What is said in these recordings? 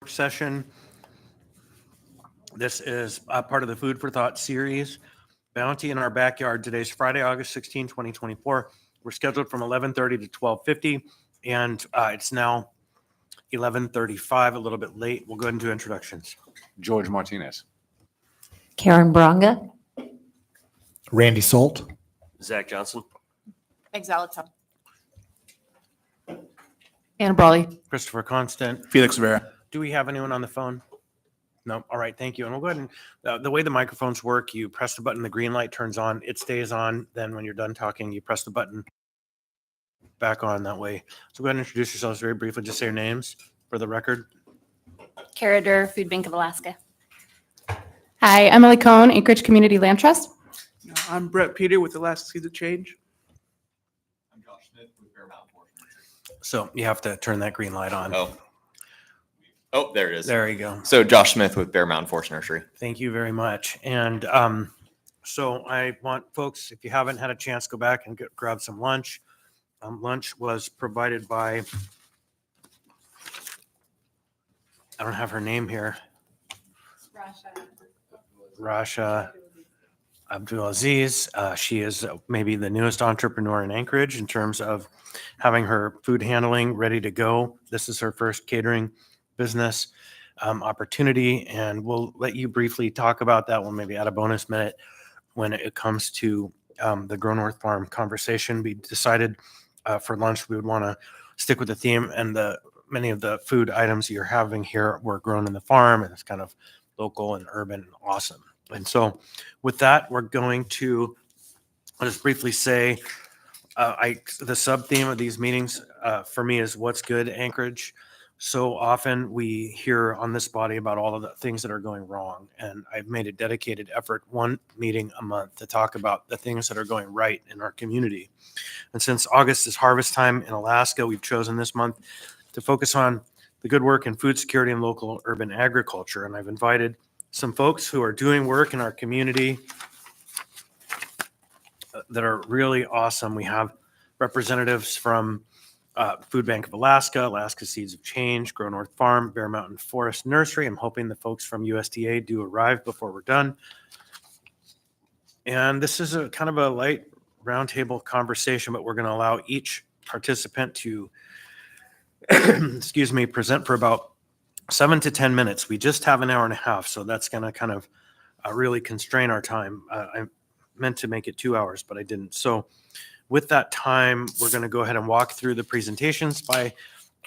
session. This is part of the Food for Thought series. Bounty in Our Backyard. Today's Friday, August 16, 2024. We're scheduled from 11:30 to 12:50, and it's now 11:35, a little bit late. We'll go ahead and do introductions. George Martinez. Karen Bronga. Randy Salt. Zach Johnson. Exalta. Anna Brawley. Christopher Constant. Felix Vera. Do we have anyone on the phone? No. All right. Thank you. And we'll go ahead and the way the microphones work, you press the button, the green light turns on, it stays on. Then when you're done talking, you press the button back on that way. So go ahead and introduce yourselves very briefly. Just say your names for the record. Kara Durr, Food Bank of Alaska. Hi, Emily Cohn, Anchorage Community Land Trust. I'm Brett Peter with Alaska Seeds of Change. I'm Josh Smith with Bear Mountain Forest. So you have to turn that green light on. Oh, there it is. There you go. So Josh Smith with Bear Mountain Forest Nursery. Thank you very much. And so I want folks, if you haven't had a chance, go back and grab some lunch. Lunch was provided by, I don't have her name here. Rasha Abdulaziz. She is maybe the newest entrepreneur in Anchorage in terms of having her food handling ready to go. This is her first catering business opportunity, and we'll let you briefly talk about that. We'll maybe add a bonus minute when it comes to the Grow North Farm conversation. We decided for lunch we would want to stick with the theme, and many of the food items you're having here were grown in the farm, and it's kind of local and urban and awesome. And so with that, we're going to, I'll just briefly say, the sub-theme of these meetings for me is what's good, Anchorage. So often we hear on this body about all of the things that are going wrong. And I've made a dedicated effort, one meeting a month, to talk about the things that are going right in our community. And since August is harvest time in Alaska, we've chosen this month to focus on the good work in food security and local urban agriculture. And I've invited some folks who are doing work in our community that are really awesome. We have representatives from Food Bank of Alaska, Alaska Seeds of Change, Grow North Farm, Bear Mountain Forest Nursery. I'm hoping the folks from USDA do arrive before we're done. And this is a kind of a light roundtable conversation, but we're going to allow each participant to, present for about 7 to 10 minutes. We just have an hour and a half, so that's going to kind of really constrain our time. I meant to make it 2 hours, but I didn't. So with that time, we're going to go ahead and walk through the presentations by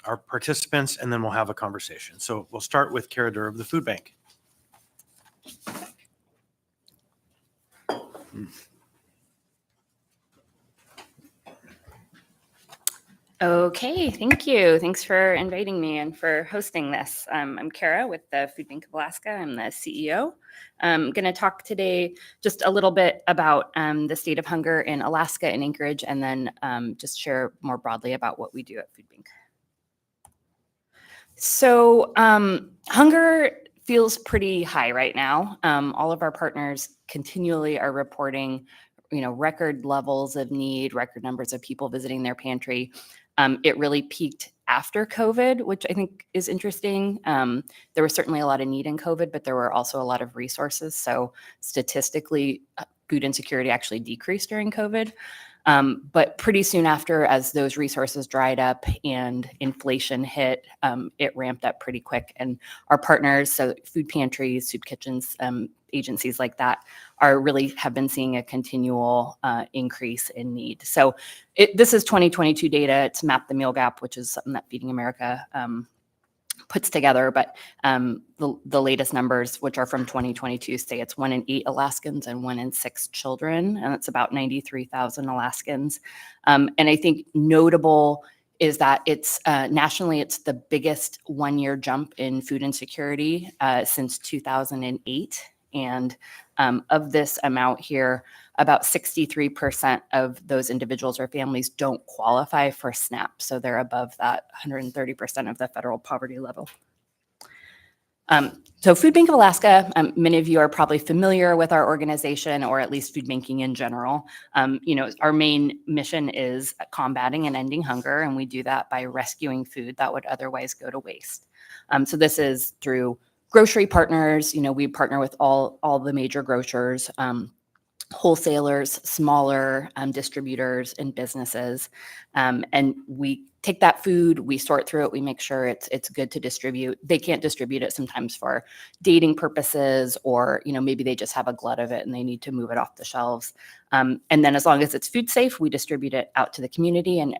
our participants, and then we'll have a conversation. So we'll start with Kara Durr of the Food Bank. Okay, thank you. Thanks for inviting me and for hosting this. I'm Kara with the Food Bank of Alaska. I'm the CEO. I'm going to talk today just a little bit about the state of hunger in Alaska and Anchorage, and then just share more broadly about what we do at Food Bank. So hunger feels pretty high right now. All of our partners continually are reporting, record levels of need, record numbers of people visiting their pantry. It really peaked after COVID, which I think is interesting. There was certainly a lot of need in COVID, but there were also a lot of resources. So statistically, food insecurity actually decreased during COVID. But pretty soon after, as those resources dried up and inflation hit, it ramped up pretty quick. And our partners, so food pantries, soup kitchens, agencies like that, have been seeing a continual increase in need. So this is 2022 data. It's Map the Meal Gap, which is something that Feeding America puts together. But the latest numbers, which are from 2022, say it's 1 in 8 Alaskans and 1 in 6 children, and it's about 93,000 Alaskans. And I think notable is that it's nationally, it's the biggest one-year jump in food insecurity since 2008. And of this amount here, about 63% of those individuals or families don't qualify for SNAP. So they're above that 130% of the federal poverty level. So Food Bank of Alaska, many of you are probably familiar with our organization, or at least food banking in general. Our main mission is combating and ending hunger, and we do that by rescuing food that would otherwise go to waste. So this is through grocery partners. We partner with all the major grocers, wholesalers, smaller distributors and businesses. And we take that food, we sort through it, we make sure it's good to distribute. They can't distribute it sometimes for dating purposes, or maybe they just have a glut of it and they need to move it off the shelves. And then as long as it's food safe, we distribute it out to the community, and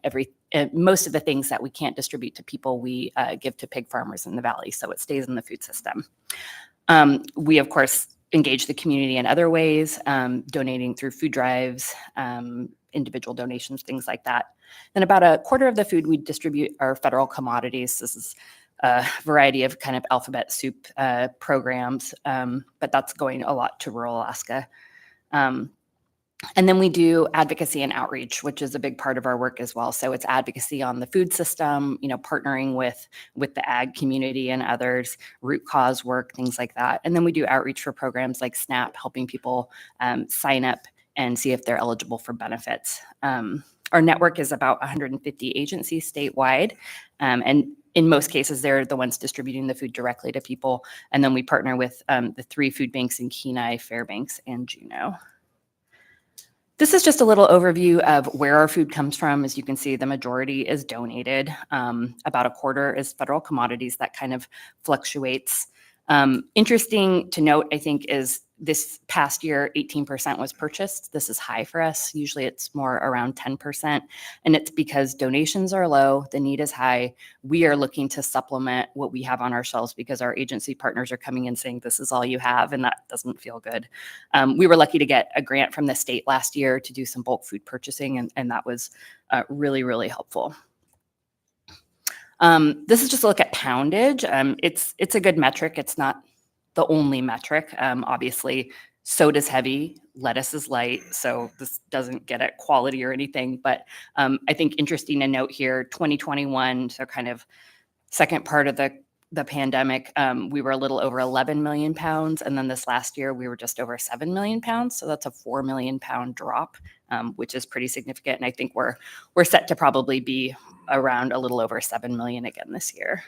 most of the things that we can't distribute to people, we give to pig farmers in the valley, so it stays in the food system. We, of course, engage the community in other ways, donating through food drives, individual donations, things like that. Then about a quarter of the food we distribute are federal commodities. This is a variety of kind of alphabet soup programs, but that's going a lot to rural Alaska. And then we do advocacy and outreach, which is a big part of our work as well. So it's advocacy on the food system, partnering with the ag community and others, root cause work, things like that. And then we do outreach for programs like SNAP, helping people sign up and see if they're eligible for benefits. Our network is about 150 agencies statewide. And in most cases, they're the ones distributing the food directly to people. And then we partner with the 3 food banks in Kenai, Fairbanks, and Juneau. This is just a little overview of where our food comes from. As you can see, the majority is donated. About a quarter is federal commodities. That kind of fluctuates. Interesting to note, I think, is this past year, 18% was purchased. This is high for us. Usually it's more around 10%. And it's because donations are low, the need is high. We are looking to supplement what we have on our shelves because our agency partners are coming in saying, this is all you have, and that doesn't feel good. We were lucky to get a grant from the state last year to do some bulk food purchasing, and that was really, really helpful. This is just a look at poundage. It's a good metric. It's not the only metric. Obviously, soda's heavy, lettuce is light, so this doesn't get at quality or anything. But I think interesting to note here, 2021, so kind of second part of the pandemic, we were a little over 11 million pounds. And then this last year, we were just over 7 million pounds. So that's a 4 million pound drop, which is pretty significant. And I think we're set to probably be around a little over 7 million again this year.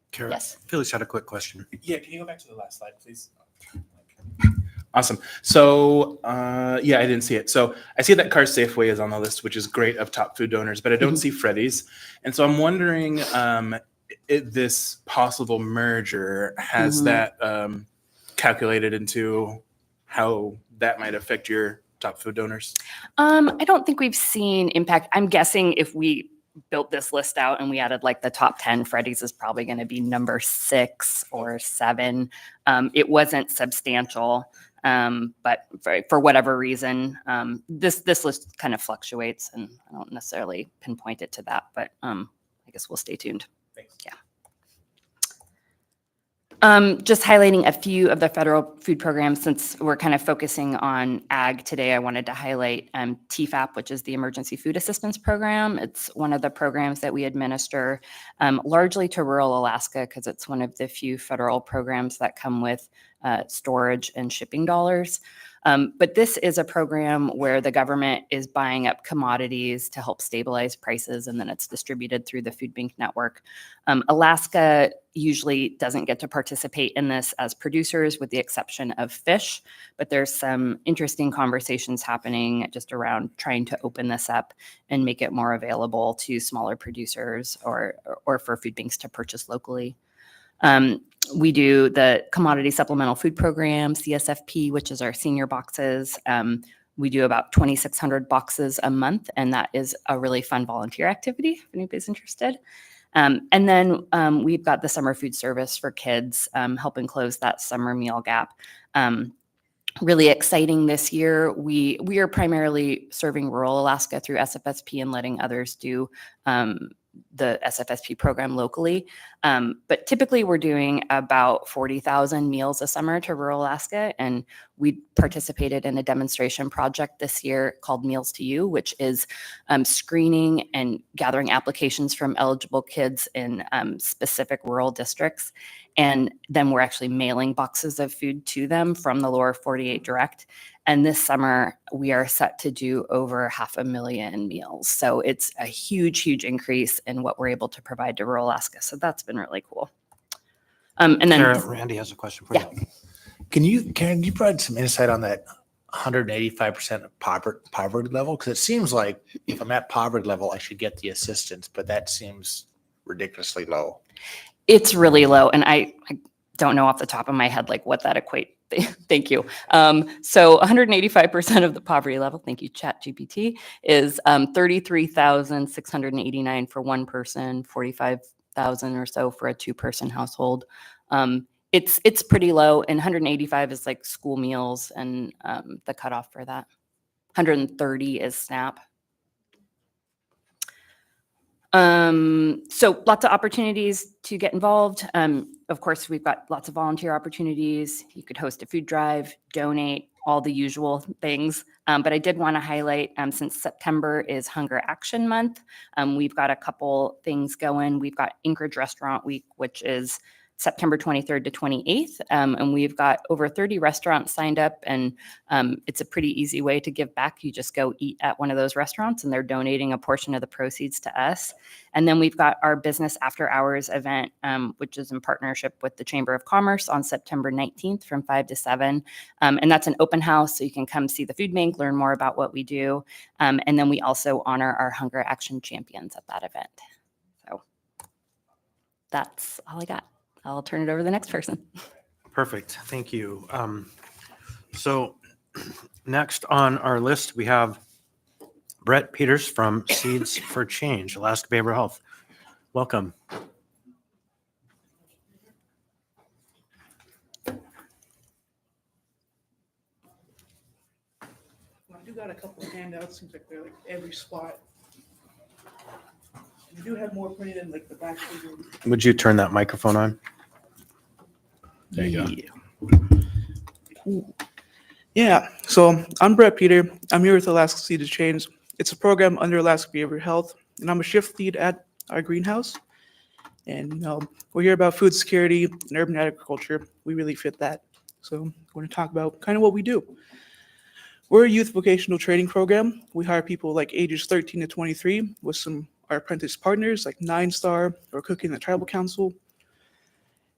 Kara, Yes. Phyllis had a quick question. Yeah, can you go back to the last slide, please? Awesome. So, I didn't see it. So I see that Cars Safeway is on the list, which is great, of top food donors, but I don't see Freddy's. And so I'm wondering, this possible merger, has that calculated into how that might affect your top food donors? I don't think we've seen impact. I'm guessing if we built this list out and we added like the top 10, Freddy's is probably going to be number 6 or 7. It wasn't substantial, but for whatever reason, this list kind of fluctuates, and I don't necessarily pinpoint it to that, but I guess we'll stay tuned. Thanks. Yeah. Just highlighting a few of the federal food programs, since we're kind of focusing on ag today. I wanted to highlight TFAP, which is the Emergency Food Assistance Program. It's one of the programs that we administer largely to rural Alaska because it's one of the few federal programs that come with storage and shipping dollars. But this is a program where the government is buying up commodities to help stabilize prices, and then it's distributed through the food bank network. Alaska usually doesn't get to participate in this as producers, with the exception of fish, but there's some interesting conversations happening just around trying to open this up and make it more available to smaller producers or for food banks to purchase locally. We do the Commodity Supplemental Food Program, CSFP, which is our senior boxes. We do about 2,600 boxes a month, and that is a really fun volunteer activity if anybody's interested. And then we've got the summer food service for kids, helping close that summer meal gap. Really exciting this year. We are primarily serving rural Alaska through SFSP and letting others do the SFSP program locally. But typically we're doing about 40,000 meals a summer to rural Alaska. And we participated in a demonstration project this year called Meals to You, which is screening and gathering applications from eligible kids in specific rural districts. And then we're actually mailing boxes of food to them from the Lower 48 Direct. And this summer, we are set to do over 500,000 meals. So it's a huge, huge increase in what we're able to provide to rural Alaska. So that's been really cool. And then, Randy has a question for you. Can you provide some insight on that 185% of poverty level? Because it seems like if I'm at poverty level, I should get the assistance, but that seems ridiculously low. it's really low. And I don't know off the top of my head, like what that equate. Thank you. So 185% of the poverty level, thank you, ChatGPT, is 33,689 for one person, 45,000 or so for a two-person household. It's pretty low, and 185 is like school meals, and the cutoff for that. 130 is SNAP. So lots of opportunities to get involved. Of course, we've got lots of volunteer opportunities. You could host a food drive, donate, all the usual things. But I did want to highlight, since September is Hunger Action Month, we've got a couple things going. We've got Anchorage Restaurant Week, which is September 23rd to 28th. And we've got over 30 restaurants signed up, and it's a pretty easy way to give back. You just go eat at one of those restaurants and they're donating a portion of the proceeds to us. And then we've got our Business After Hours event, which is in partnership with the Chamber of Commerce on September 19th from 5 to 7. And that's an open house, so you can come see the food bank, learn more about what we do. And then we also honor our Hunger Action champions at that event. So that's all I got. I'll turn it over to the next person. Perfect. Thank you. So next on our list, we have Brett Peters from Seeds for Change, Alaska Behavioral Health. Welcome. I do got a couple of handouts. Seems like they're like every spot. We do have more printed in like the back of the room. Would you turn that microphone on? There you go. Yeah, so I'm Brett Peter. I'm here with Alaska Seeds to Change. It's a program under Alaska Behavioral Health, and I'm a shift lead at our greenhouse. And we're here about food security and urban agriculture. We really fit that. So we're going to talk about kind of what we do. We're a youth vocational training program. We hire people like ages 13 to 23 with some our apprentice partners like 9 Star or Cooking the Tribal Council.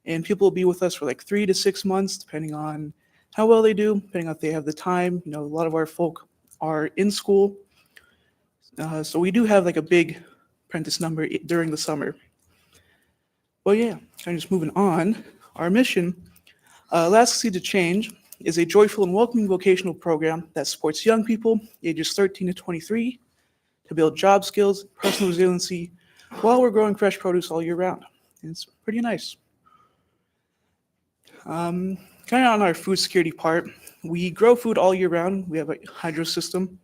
And people will be with us for like 3 to 6 months, depending on how well they do, depending on if they have the time. You know, a lot of our folk are in school. So we do have like a big apprentice number during the summer. Well, yeah, kind of just moving on. Our mission, Alaska Seed to Change, is a joyful and welcoming vocational program that supports young people ages 13 to 23 to build job skills, personal resiliency, while we're growing fresh produce all year round. And it's pretty nice. Kind of on our food security part, we grow food all year round. We have a hydro system,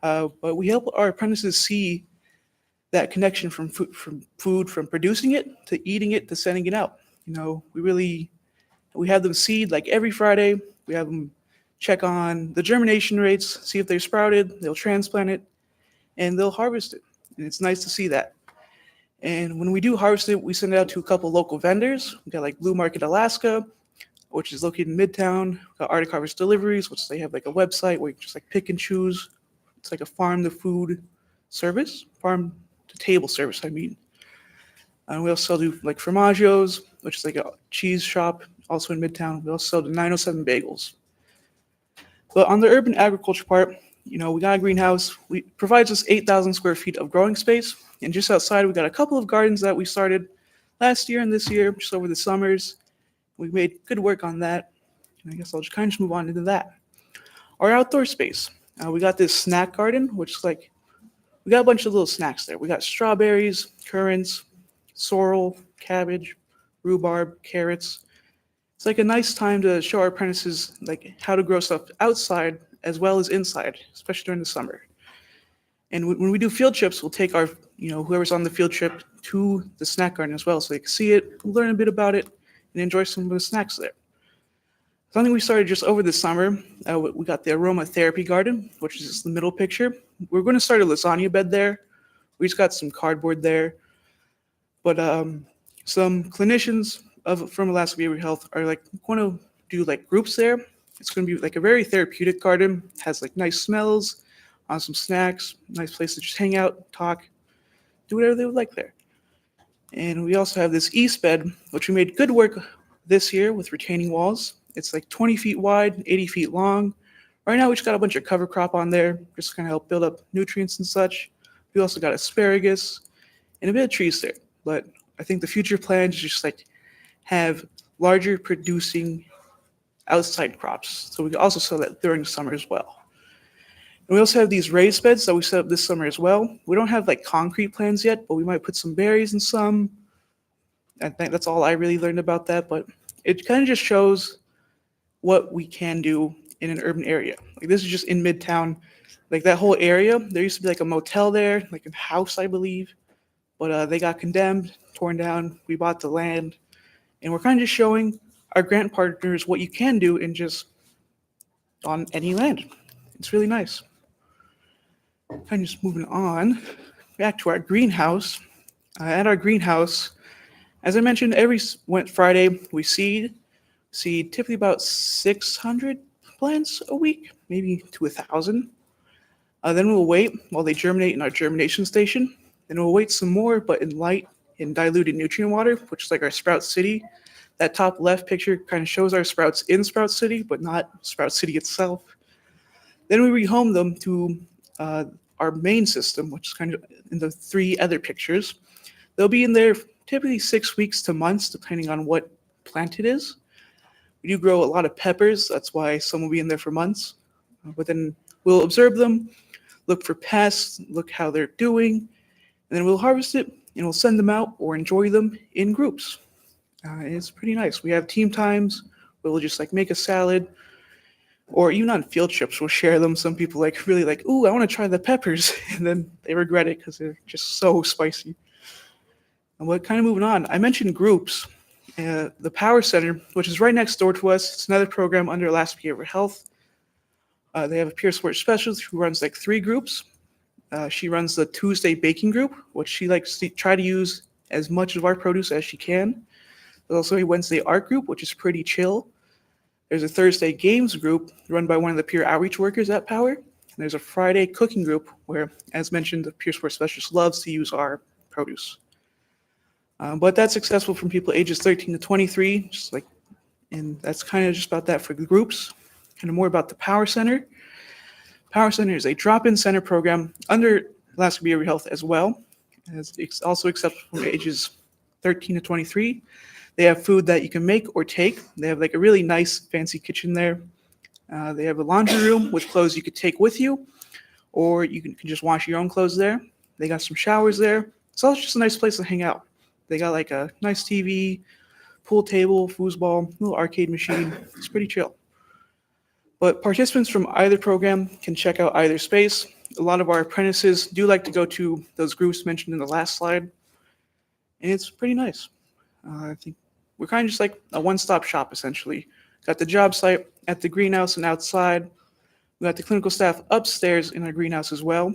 but we help our apprentices see that connection from food, from producing it to eating it to sending it out. You know, we have them seed like every Friday. We have them check on the germination rates, see if they're sprouted. They'll transplant it, and they'll harvest it. And it's nice to see that. And when we do harvest it, we send it out to a couple local vendors. We got like Blue Market Alaska, which is located in Midtown. We got Arctic Harvest Deliveries, which they have like a website where you can just like pick and choose. It's like a farm to food service, farm to table service, I mean. And we also do like Formaggio's, which is like a cheese shop, also in Midtown. We also sell the 907 bagels. But on the urban agriculture part, you know, we got a greenhouse. We provides us 8,000 square feet of growing space. And just outside, we got a couple of gardens that we started last year and this year, just over the summers. We made good work on that. And I guess I'll just kind of move on into that. Our outdoor space. We got this snack garden, which is like, we got a bunch of little snacks there. We got strawberries, currants, sorrel, cabbage, rhubarb, carrots. It's like a nice time to show our apprentices like how to grow stuff outside as well as inside, especially during the summer. And when we do field trips, we'll take our whoever's on the field trip to the snack garden as well, so they can see it, learn a bit about it, and enjoy some of the snacks there. Something we started just over the summer, we got the aromatherapy garden, which is just the middle picture. We're going to start a lasagna bed there. We just got some cardboard there. But some clinicians from Alaska Behavior Health are going to do groups there. It's going to be a very therapeutic garden. It has nice smells, some snacks, nice place to just hang out, talk, do whatever they would like there. And we also have this east bed, which we made good work this year with retaining walls. It's 20 feet wide, 80 feet long. Right now, we just got a bunch of cover crop on there, just to kind of help build up nutrients and such. We also got asparagus and a bit of trees there. But I think the future plan is just have larger producing outside crops. So we can also sell that during the summer as well. And we also have these raised beds that we set up this summer as well. We don't have concrete plans yet, but we might put some berries in some. I think that's all I really learned about that, but it kind of just shows what we can do in an urban area. This is just in Midtown. That whole area, there used to be a motel there, a house, I believe, but they got condemned, torn down. We bought the land, and we're kind of just showing our grant partners what you can do in just on any land. It's really nice. Kind of just moving on back to our greenhouse. At our greenhouse, as I mentioned, every Friday we seed typically about 600 plants a week, maybe to 1,000. Then we'll wait while they germinate in our germination station. Then we'll wait some more, but in light and diluted nutrient water, which is our Sprout City. That top left picture kind of shows our sprouts in Sprout City, but not Sprout City itself. Then we rehome them to our main system, which is kind of in the 3 other pictures. They'll be in there typically 6 weeks to months, depending on what plant it is. We do grow a lot of peppers. That's why some will be in there for months. But then we'll observe them, look for pests, look how they're doing, and then we'll harvest it and we'll send them out or enjoy them in groups. It's pretty nice. We have team times where we'll just make a salad, or even on field trips, we'll share them. Some people really ooh, I want to try the peppers, and then they regret it because they're just so spicy. And we're kind of moving on. I mentioned groups. The Power Center, which is right next door to us, it's another program under Alaska Behavioral Health. They have a peer support specialist who runs 3 groups. She runs the Tuesday baking group, which she likes to try to use as much of our produce as she can. There's also a Wednesday art group, which is pretty chill. There's a Thursday games group run by one of the peer outreach workers at Power. And there's a Friday cooking group where, as mentioned, the peer support specialist loves to use our produce. But that's accessible from people ages 13 to 23, and that's kind of just about that for the groups. Kind of more about the Power Center. Power Center is a drop-in center program under Alaska Behavioral Health as well. It's also acceptable from ages 13 to 23. They have food that you can make or take. They have a really nice fancy kitchen there. They have a laundry room with clothes you could take with you, or you can just wash your own clothes there. They got some showers there. So it's just a nice place to hang out. They got a nice TV, pool table, foosball, little arcade machine. It's pretty chill. But participants from either program can check out either space. A lot of our apprentices do like to go to those groups mentioned in the last slide, and it's pretty nice. I think we're kind of just a one-stop shop, essentially. Got the job site at the greenhouse and outside. We got the clinical staff upstairs in our greenhouse as well.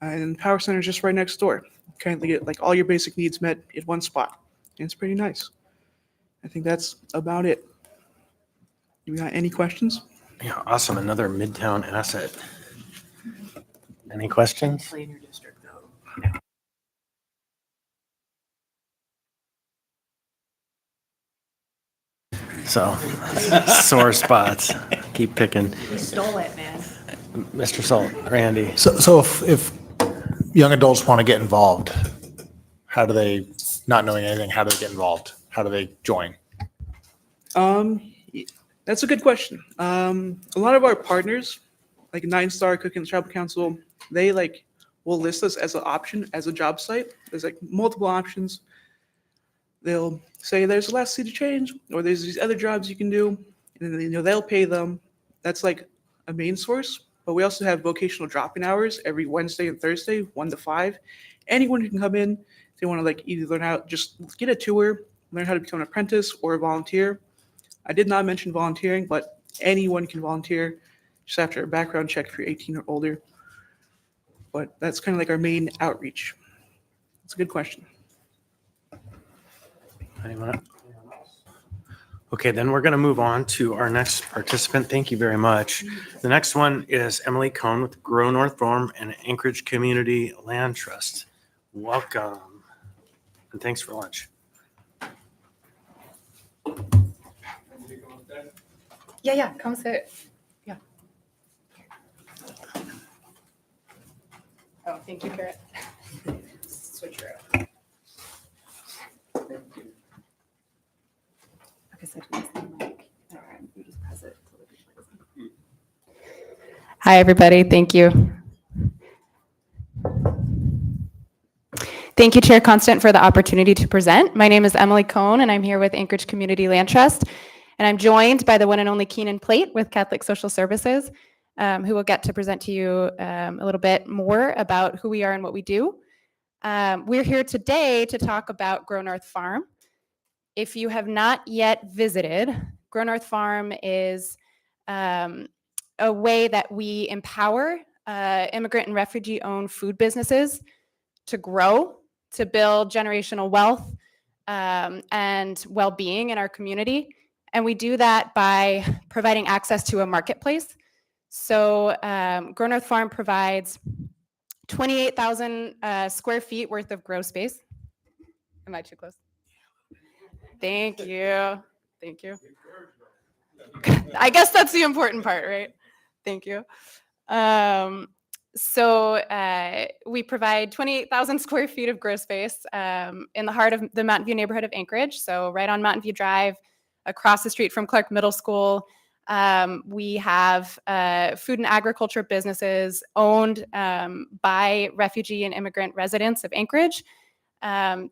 And Power Center is just right next door. You kind of get all your basic needs met in one spot. And it's pretty nice. I think that's about it. You got any questions? Yeah, awesome. Another Midtown asset. Any questions? So, sore spots. Keep picking. You stole it, man. Mr. Salt, Randy. So if young adults want to get involved, how do they, not knowing anything, how do they get involved? How do they join? That's a good question. A lot of our partners, like Nine Star Cooking and Travel Council, they will list us as an option as a job site. There's multiple options. They'll say there's less city change, or there's these other jobs you can do, and then they'll pay them. That's a main source. But we also have vocational drop-in hours every Wednesday and Thursday, 1 to 5, anyone can come in. If they want to like either learn how, just get a tour, learn how to become an apprentice or a volunteer. I did not mention volunteering, but anyone can volunteer just after a background check if you're 18 or older. But that's kind of like our main outreach. It's a good question. Anyone else? Okay, then we're going to move on to our next participant. Thank you very much. The next one is Emily Cohn with Grow North Farm and Anchorage Community Land Trust. Welcome, and thanks for lunch. Yeah, come sit. Yeah. Oh, thank you, Garrett. Switch her out. Okay, so to use the mic. All right, you just press it. Hi, everybody. Thank you. Thank you, Chair Constant, for the opportunity to present. My name is Emily Cohn, and I'm here with Anchorage Community Land Trust. And I'm joined by the one and only Keenan Plate with Catholic Social Services, who will get to present to you a little bit more about who we are and what we do. We're here today to talk about Grow North Farm. If you have not yet visited, Grow North Farm is a way that we empower immigrant and refugee-owned food businesses to grow, to build generational wealth and well-being in our community. And we do that by providing access to a marketplace. So Grow North Farm provides 28,000 square feet worth of grow space. Am I too close? Thank you. Thank you. I guess that's the important part, right? Thank you. So we provide 28,000 square feet of grow space in the heart of the Mountain View neighborhood of Anchorage. So right on Mountain View Drive, across the street from Clark Middle School. We have food and agriculture businesses owned by refugee and immigrant residents of Anchorage.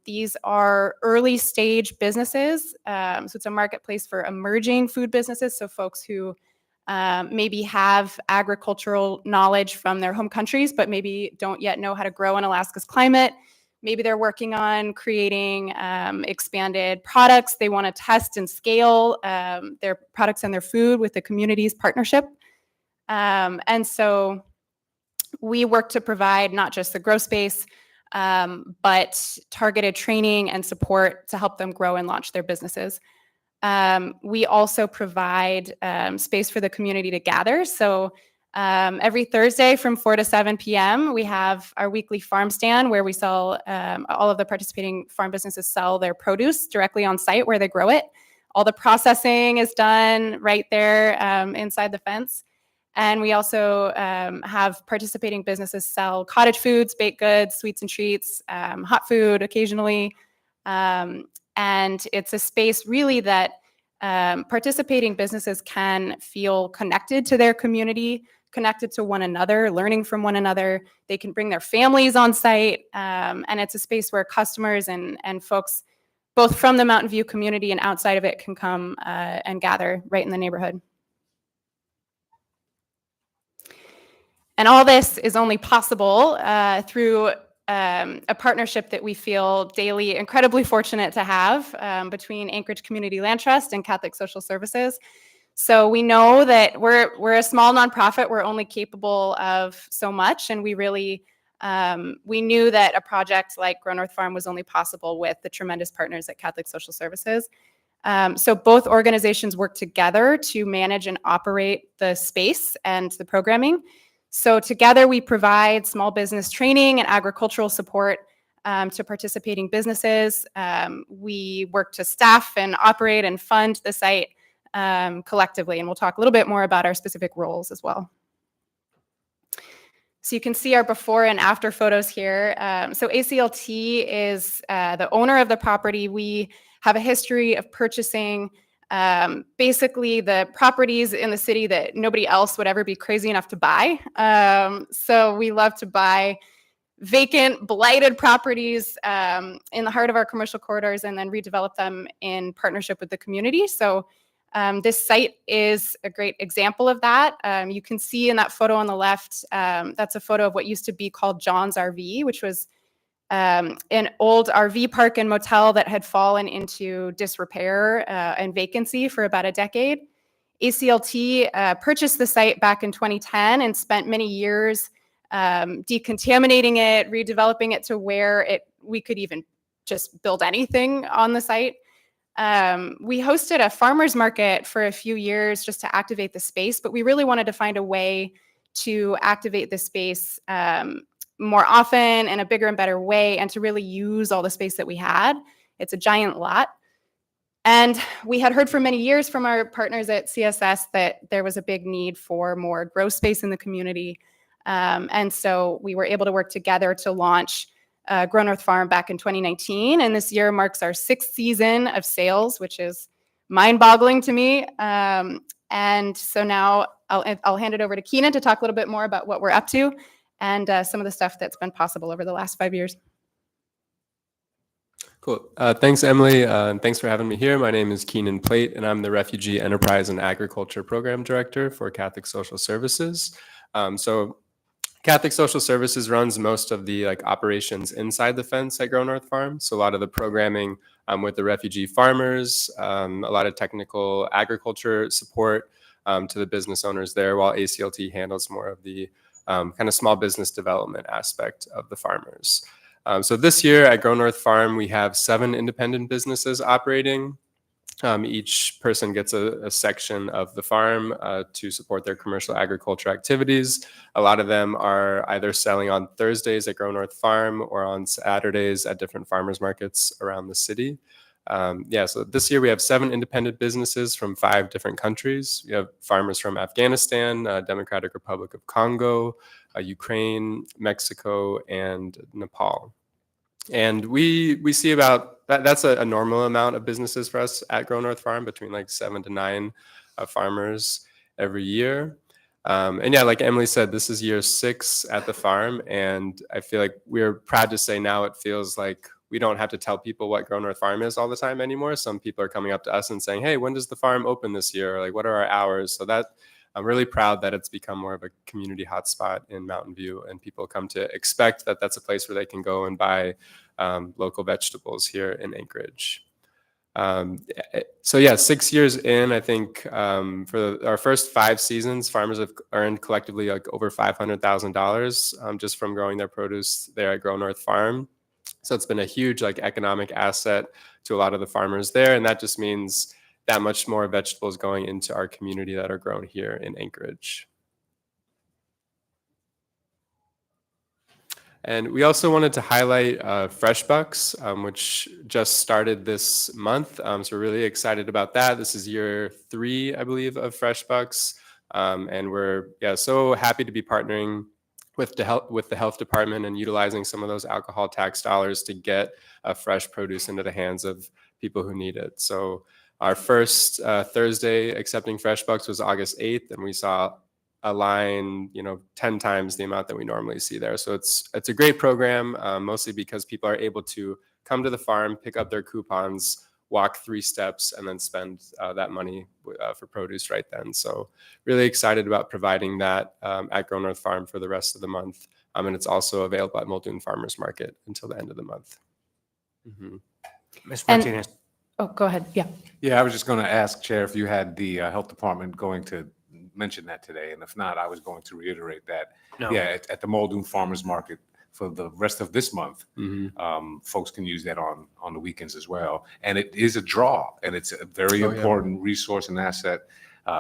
These are early stage businesses. So it's a marketplace for emerging food businesses. So folks who maybe have agricultural knowledge from their home countries, but maybe don't yet know how to grow in Alaska's climate. Maybe they're working on creating expanded products. They want to test and scale their products and their food with the community's partnership. And so we work to provide not just the grow space, but targeted training and support to help them grow and launch their businesses. We also provide space for the community to gather. So every Thursday from 4 to 7 p.m., we have our weekly farm stand where we sell, all of the participating farm businesses sell their produce directly on site where they grow it. All the processing is done right there inside the fence. And we also have participating businesses sell cottage foods, baked goods, sweets and treats, hot food occasionally. And it's a space really that participating businesses can feel connected to their community, connected to one another, learning from one another. They can bring their families on site. And it's a space where customers and folks, both from the Mountain View community and outside of it, can come and gather right in the neighborhood. And all this is only possible through a partnership that we feel daily incredibly fortunate to have between Anchorage Community Land Trust and Catholic Social Services. So we know that we're a small nonprofit. We're only capable of so much, and we really we knew that a project like Grow North Farm was only possible with the tremendous partners at Catholic Social Services. So both organizations work together to manage and operate the space and the programming. So together we provide small business training and agricultural support to participating businesses. We work to staff and operate and fund the site collectively, and we'll talk a little bit more about our specific roles as well. So you can see our before and after photos here. So ACLT is the owner of the property. We have a history of purchasing basically the properties in the city that nobody else would ever be crazy enough to buy. So we love to buy vacant, blighted properties in the heart of our commercial corridors and then redevelop them in partnership with the community. So this site is a great example of that. You can see in that photo on the left, that's a photo of what used to be called John's RV, which was an old RV park and motel that had fallen into disrepair and vacancy for about a decade. ACLT purchased the site back in 2010 and spent many years decontaminating it, redeveloping it to where we could even just build anything on the site. We hosted a farmer's market for a few years just to activate the space, but we really wanted to find a way to activate the space more often in a bigger and better way, and to really use all the space that we had. It's a giant lot. And we had heard for many years from our partners at CSS that there was a big need for more grow space in the community. And so we were able to work together to launch Grow North Farm back in 2019. And this year marks our 6th season of sales, which is mind-boggling to me. And so now I'll hand it over to Keenan to talk a little bit more about what we're up to and some of the stuff that's been possible over the last 5 years. Cool. Thanks, Emily. And thanks for having me here. My name is Keenan Plate, and I'm the Refugee Enterprise and Agriculture Program Director for Catholic Social Services. So Catholic Social Services runs most of the operations inside the fence at Grow North Farm. So a lot of the programming with the refugee farmers, a lot of technical agriculture support to the business owners there, while ACLT handles more of the kind of small business development aspect of the farmers. So this year at Grow North Farm, we have 7 independent businesses operating. Each person gets a section of the farm to support their commercial agriculture activities. A lot of them are either selling on Thursdays at Grow North Farm or on Saturdays at different farmers markets around the city. So this year we have 7 independent businesses from 5 different countries. We have farmers from Afghanistan, Democratic Republic of Congo, Ukraine, Mexico, and Nepal. And we see about that's a normal amount of businesses for us at Grow North Farm, between 7 to 9 farmers every year. And yeah, like Emily said, this is year 6 at the farm, and I feel like we're proud to say now it feels like we don't have to tell people what Grow North Farm is all the time anymore. Some people are coming up to us and saying, "Hey, when does the farm open this year?" Or what are our hours? So that I'm really proud that it's become more of a community hotspot in Mountain View, and people come to expect that that's a place where they can go and buy local vegetables here in Anchorage. So yeah, 6 years in, I think for our first 5 seasons, farmers have earned collectively over $500,000 just from growing their produce there at Grow North Farm. So it's been a huge economic asset to a lot of the farmers there, and that just means that much more vegetables going into our community that are grown here in Anchorage. And we also wanted to highlight FreshBucks, which just started this month. So we're really excited about that. This is year 3, I believe, of FreshBucks. And we're so happy to be partnering with the health department and utilizing some of those alcohol tax dollars to get fresh produce into the hands of people who need it. So our first Thursday accepting FreshBucks was August 8th, and we saw a line, 10 times the amount that we normally see there. So it's a great program, mostly because people are able to come to the farm, pick up their coupons, walk 3 steps, and then spend that money for produce right then. So really excited about providing that at Grow North Farm for the rest of the month. And it's also available at Muldoon Farmers Market until the end of the month. Mm-hmm. Ms. Martinez. Oh, go ahead. Yeah. Yeah, I was just going to ask, Chair, if you had the health department going to mention that today, and if not, I was going to reiterate that. No. Yeah, at the Muldoon Farmers Market for the rest of this month, Mm-hmm. folks can use that on the weekends as well. And it is a draw, and it's a very important resource and asset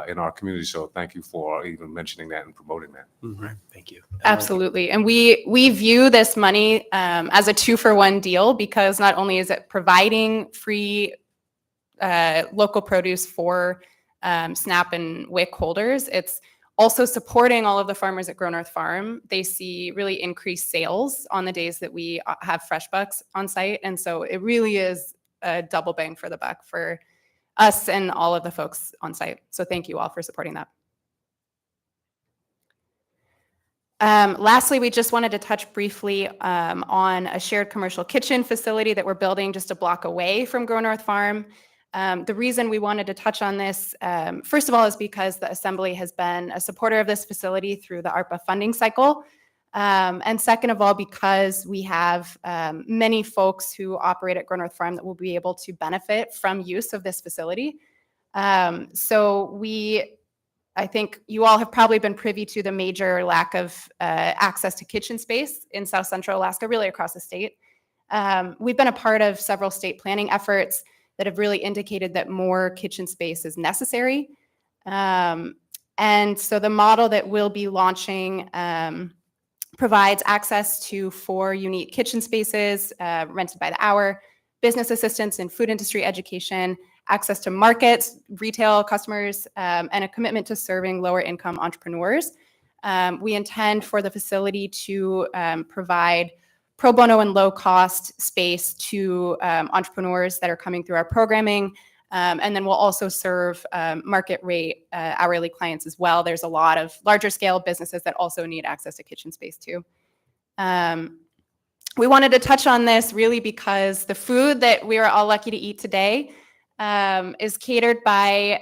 in our community. So thank you for even mentioning that and promoting that. Mm-hmm. Right, thank you. Absolutely. And we view this money as a 2-for-1 deal, because not only is it providing free local produce for SNAP and WIC holders, it's also supporting all of the farmers at Grow North Farm. They see really increased sales on the days that we have FreshBucks on site. And so it really is a double bang for the buck for us and all of the folks on site. So thank you all for supporting that. Lastly, we just wanted to touch briefly on a shared commercial kitchen facility that we're building just a block away from Grow North Farm. The reason we wanted to touch on this, first of all, is because the Assembly has been a supporter of this facility through the ARPA funding cycle. And second of all, because we have many folks who operate at Grow North Farm that will be able to benefit from use of this facility. I think you all have probably been privy to the major lack of access to kitchen space in South Central Alaska, really across the state. We've been a part of several state planning efforts that have really indicated that more kitchen space is necessary. And so the model that we'll be launching provides access to 4 unique kitchen spaces rented by the hour, business assistance in food industry education, access to markets, retail customers, and a commitment to serving lower income entrepreneurs. We intend for the facility to provide pro bono and low cost space to entrepreneurs that are coming through our programming. And then we'll also serve market rate hourly clients as well. There's a lot of larger scale businesses that also need access to kitchen space too. We wanted to touch on this really because the food that we are all lucky to eat today is catered by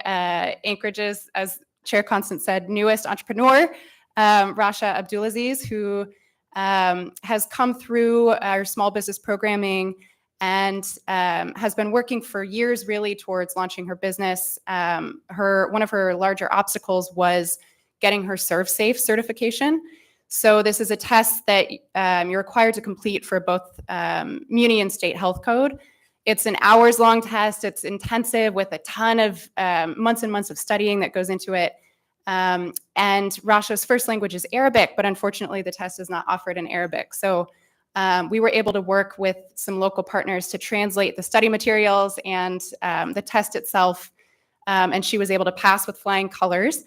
Anchorage's, as Chair Constant said, newest entrepreneur, Rasha Abdulaziz, who has come through our small business programming and has been working for years really towards launching her business. One of her larger obstacles was getting her ServSafe certification. So this is a test that you're required to complete for both Muni and state health code. It's an hours-long test. It's intensive with a ton of months and months of studying that goes into it. And Rasha's first language is Arabic, but unfortunately the test is not offered in Arabic. So we were able to work with some local partners to translate the study materials and the test itself, and she was able to pass with flying colors.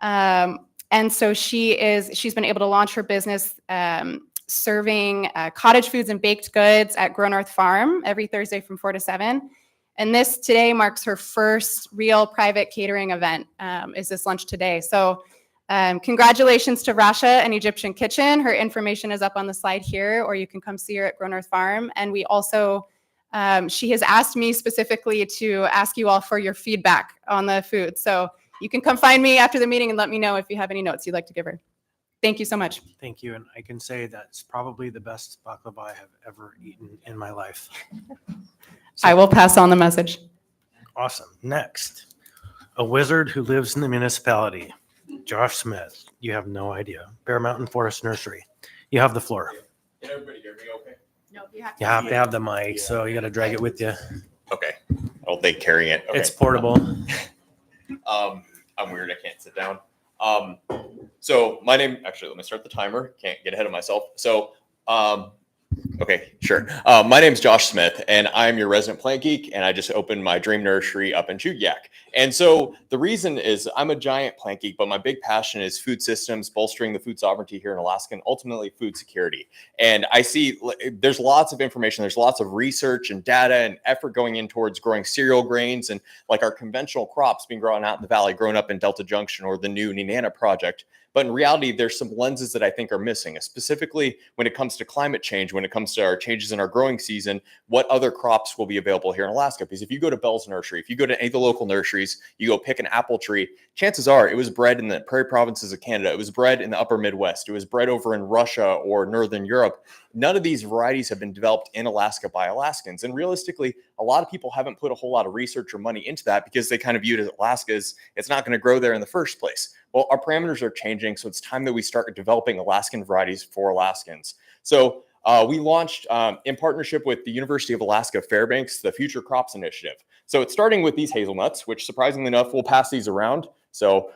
And so she's been able to launch her business serving cottage foods and baked goods at Grow North Farm every Thursday from 4 to 7. And this today marks her first real private catering event, is this lunch today. So congratulations to Rasha and Egyptian Kitchen. Her information is up on the slide here, or you can come see her at Grow North Farm. And we also, she has asked me specifically to ask you all for your feedback on the food. So you can come find me after the meeting and let me know if you have any notes you'd like to give her. Thank you so much. Thank you. And I can say that's probably the best baklava I have ever eaten in my life. I will pass on the message. Awesome. Next, a wizard who lives in the municipality, Josh Smith. You have no idea. Bear Mountain Forest Nursery. You have the floor. Can everybody hear me okay? No, you have You have to have the mic, so you got to drag it with you. Okay. I don't think carrying it. Okay. It's portable. I'm weird. I can't sit down. So my name, actually, let me start the timer. Can't get ahead of myself. So, okay, sure. My name's Josh Smith, and I'm your resident plant geek, and I just opened my dream nursery up in Chugiak. And so the reason is I'm a giant plant geek, but my big passion is food systems, bolstering the food sovereignty here in Alaska, and ultimately food security. And I see there's lots of information, there's lots of research and data and effort going in towards growing cereal grains and like our conventional crops being grown out in the valley, grown up in Delta Junction or the new Nenana project. But in reality, there's some lenses that I think are missing, specifically when it comes to climate change, when it comes to our changes in our growing season, what other crops will be available here in Alaska. Because if you go to Bell's Nursery, if you go to any of the local nurseries, you go pick an apple tree, chances are it was bred in the prairie provinces of Canada. It was bred in the upper Midwest. It was bred over in Russia or Northern Europe. None of these varieties have been developed in Alaska by Alaskans. And realistically, a lot of people haven't put a whole lot of research or money into that because they kind of view it as Alaska as it's not going to grow there in the first place. Well, our parameters are changing, so it's time that we start developing Alaskan varieties for Alaskans. So we launched in partnership with the University of Alaska Fairbanks, the Future Crops Initiative. So it's starting with these hazelnuts, which surprisingly enough, we'll pass these around. So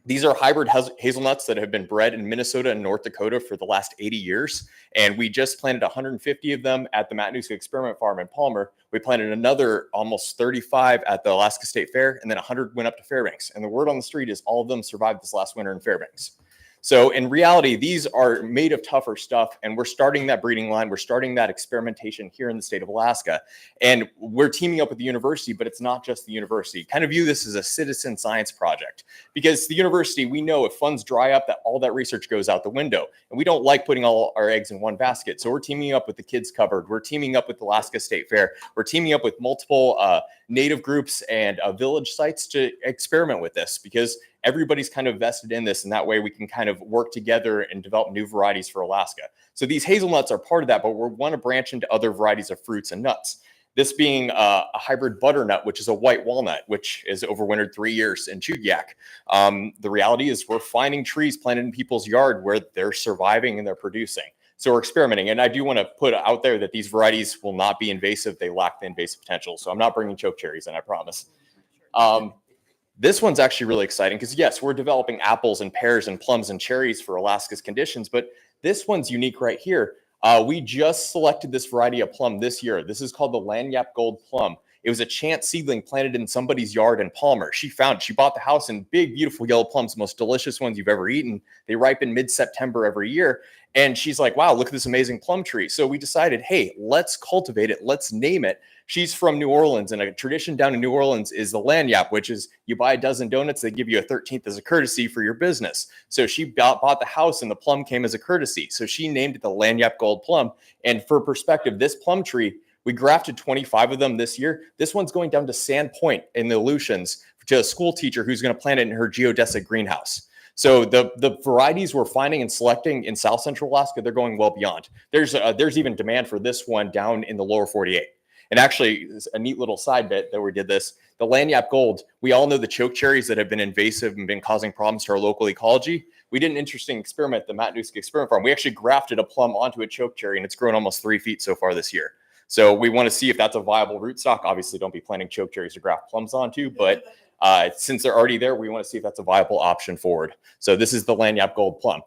these are hybrid hazelnuts that have been bred in Minnesota and North Dakota for the last 80 years. And we just planted 150 of them at the Matanuska Experiment Farm in Palmer. We planted another almost 35 at the Alaska State Fair, and then 100 went up to Fairbanks. And the word on the street is all of them survived this last winter in Fairbanks. So in reality, these are made of tougher stuff, and we're starting that breeding line. We're starting that experimentation here in the state of Alaska. And we're teaming up with the university, but it's not just the university. Kind of view this as a citizen science project, because the university, we know if funds dry up, that all that research goes out the window. And we don't like putting all our eggs in one basket. So we're teaming up with the Kids Cupboard. We're teaming up with the Alaska State Fair. We're teaming up with multiple native groups and village sites to experiment with this, because everybody's kind of vested in this, and that way we can kind of work together and develop new varieties for Alaska. So these hazelnuts are part of that, but we want to branch into other varieties of fruits and nuts. This being a hybrid butternut, which is a white walnut, which is overwintered 3 years in Chugiak. The reality is we're finding trees planted in people's yard where they're surviving and they're producing. So we're experimenting. And I do want to put out there that these varieties will not be invasive. They lack the invasive potential. So I'm not bringing choke cherries in, I promise. This one's actually really exciting because yes, we're developing apples and pears and plums and cherries for Alaska's conditions, but this one's unique right here. We just selected this variety of plum this year. This is called the Lanyap Gold Plum. It was a chance seedling planted in somebody's yard in Palmer. She bought the house in big, beautiful yellow plums, the most delicious ones you've ever eaten. They ripen mid-September every year. And she's like, wow, look at this amazing plum tree. So we decided, hey, let's cultivate it. Let's name it. She's from New Orleans, and a tradition down in New Orleans is the lanyap, which is you buy a dozen donuts, they give you a 13th as a courtesy for your business. So she bought the house, and the plum came as a courtesy. So she named it the Lanyap Gold Plum. And for perspective, this plum tree, we grafted 25 of them this year. This one's going down to Sand Point in the Aleutians to a school teacher who's going to plant it in her geodesic greenhouse. So the varieties we're finding and selecting in South Central Alaska, they're going well beyond. There's even demand for this one down in the lower 48. And actually, a neat little side bit that we did this, the Lanyap Gold, we all know the choke cherries that have been invasive and been causing problems to our local ecology. We did an interesting experiment, the Matanuska Experiment Farm. We actually grafted a plum onto a choke cherry, and it's grown almost 3 feet so far this year. So we want to see if that's a viable rootstock. Obviously, don't be planting choke cherries to graft plums onto, but since they're already there, we want to see if that's a viable option forward. So this is the Lanyap Gold Plum.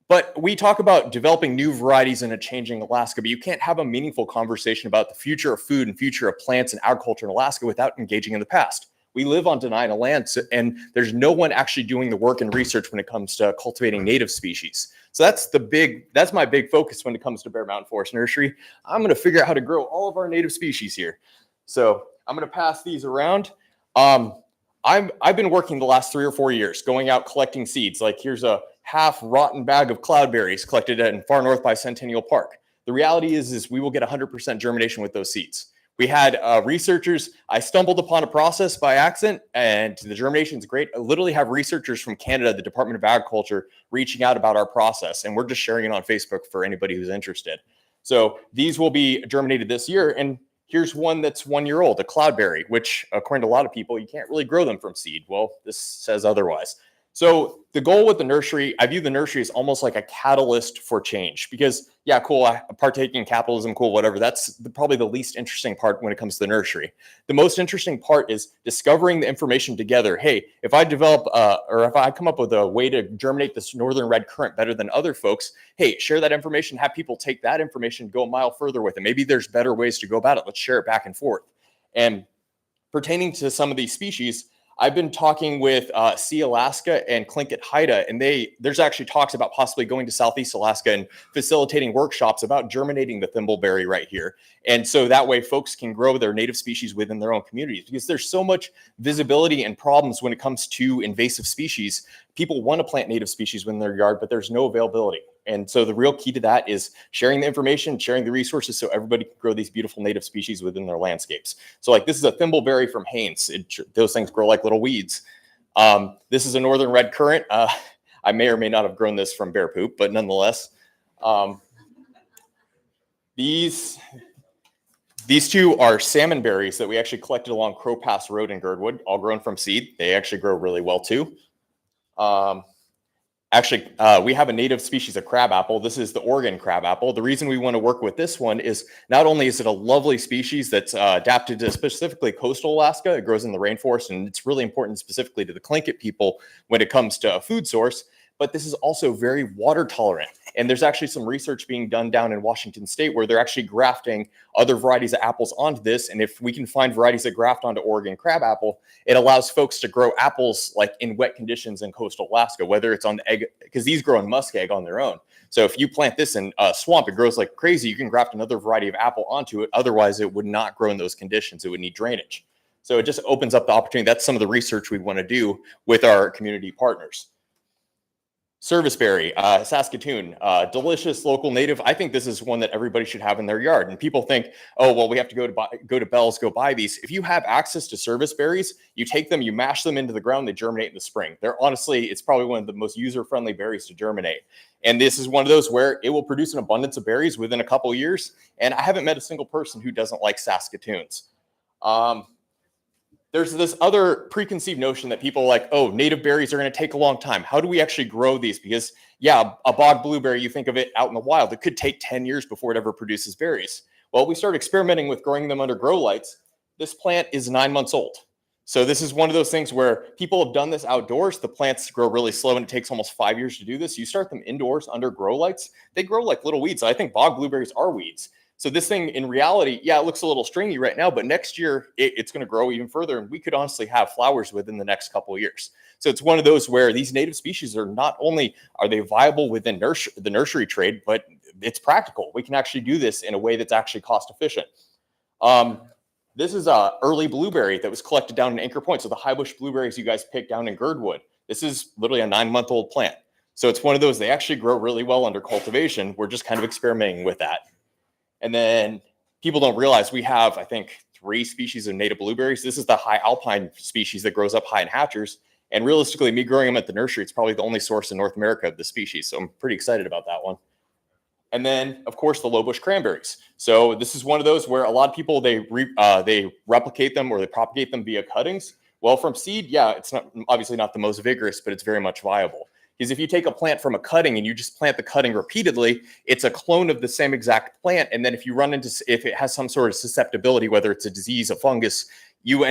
But we talk about developing new varieties in a changing Alaska, but you can't have a meaningful conversation about the future of food and future of plants and agriculture in Alaska without engaging in the past. We live on denied land, and there's no one actually doing the work and research when it comes to cultivating native species. So that's my big focus when it comes to Bear Mountain Forest Nursery. I'm going to figure out how to grow all of our native species here. So I'm going to pass these around. I've been working the last 3 or 4 years going out collecting seeds. Like here's a half rotten bag of cloudberries collected in far north by Centennial Park. The reality is we will get 100% germination with those seeds. We had researchers, I stumbled upon a process by accident, and the germination is great. I literally have researchers from Canada, the Department of Agriculture, reaching out about our process, and we're just sharing it on Facebook for anybody who's interested. So these will be germinated this year, and here's one that's 1 year old, a cloudberry, which according to a lot of people, you can't really grow them from seed. Well, this says otherwise. So the goal with the nursery, I view the nursery as almost like a catalyst for change because, yeah, cool, I partake in capitalism, cool, whatever. That's probably the least interesting part when it comes to the nursery. The most interesting part is discovering the information together. Hey, if I develop or if I come up with a way to germinate this northern red currant better than other folks, hey, share that information, have people take that information, go a mile further with it. Maybe there's better ways to go about it. Let's share it back and forth. And pertaining to some of these species, I've been talking with Sea Alaska and Tlingit Haida, and there's actually talks about possibly going to Southeast Alaska and facilitating workshops about germinating the thimbleberry right here. And so that way folks can grow their native species within their own communities because there's so much visibility and problems when it comes to invasive species. People want to plant native species within their yard, but there's no availability. And so the real key to that is sharing the information, sharing the resources so everybody can grow these beautiful native species within their landscapes. So like this is a thimbleberry from Haines. Those things grow like little weeds. This is a northern red currant. I may or may not have grown this from bear poop, but nonetheless, these two are salmon berries that we actually collected along Crow Pass Road in Girdwood, all grown from seed. They actually grow really well too. Actually, we have a native species of crabapple. This is the Oregon crabapple. The reason we want to work with this one is not only is it a lovely species that's adapted to specifically coastal Alaska, it grows in the rainforest, and it's really important specifically to the Tlingit people when it comes to a food source, but this is also very water tolerant. And there's actually some research being done down in Washington State where they're actually grafting other varieties of apples onto this. And if we can find varieties that graft onto Oregon crabapple, it allows folks to grow apples like in wet conditions in coastal Alaska, whether it's on the egg, because these grow in muskeg on their own. So if you plant this in a swamp, it grows like crazy. You can graft another variety of apple onto it. Otherwise, it would not grow in those conditions. It would need drainage. So it just opens up the opportunity. That's some of the research we want to do with our community partners. Serviceberry, Saskatoon, delicious local native. I think this is one that everybody should have in their yard. And people think, oh, well, we have to go to Bell's, go buy these. If you have access to serviceberries, you take them, you mash them into the ground, they germinate in the spring. They're honestly, it's probably one of the most user-friendly berries to germinate. And this is one of those where it will produce an abundance of berries within a couple of years. And I haven't met a single person who doesn't like Saskatoons. There's this other preconceived notion that people are like, oh, native berries are going to take a long time. How do we actually grow these? Because yeah, a bog blueberry, you think of it out in the wild, it could take 10 years before it ever produces berries. Well, we started experimenting with growing them under grow lights. This plant is 9 months old. So this is one of those things where people have done this outdoors. The plants grow really slow and it takes almost 5 years to do this. You start them indoors under grow lights, they grow like little weeds. I think bog blueberries are weeds. So this thing in reality, yeah, it looks a little stringy right now, but next year it's going to grow even further. And we could honestly have flowers within the next couple of years. So it's one of those where these native species are not only are they viable within the nursery trade, but it's practical. We can actually do this in a way that's actually cost efficient. This is a early blueberry that was collected down in Anchor Point. So the high bush blueberries you guys picked down in Girdwood, this is literally a 9-month-old plant. So it's one of those, they actually grow really well under cultivation. We're just kind of experimenting with that. And then people don't realize we have, I think, 3 species of native blueberries. This is the high alpine species that grows up high in hatchers. And realistically, me growing them at the nursery, it's probably the only source in North America of the species. So I'm pretty excited about that one. And then, of course, the low bush cranberries. So this is one of those where a lot of people, they replicate them or they propagate them via cuttings. Well, from seed, yeah, it's not obviously not the most vigorous, but it's very much viable. Because if you take a plant from a cutting and you just plant the cutting repeatedly, it's a clone of the same exact plant. And then if you run into, if it has some sort of susceptibility, whether it's a disease, a fungus, you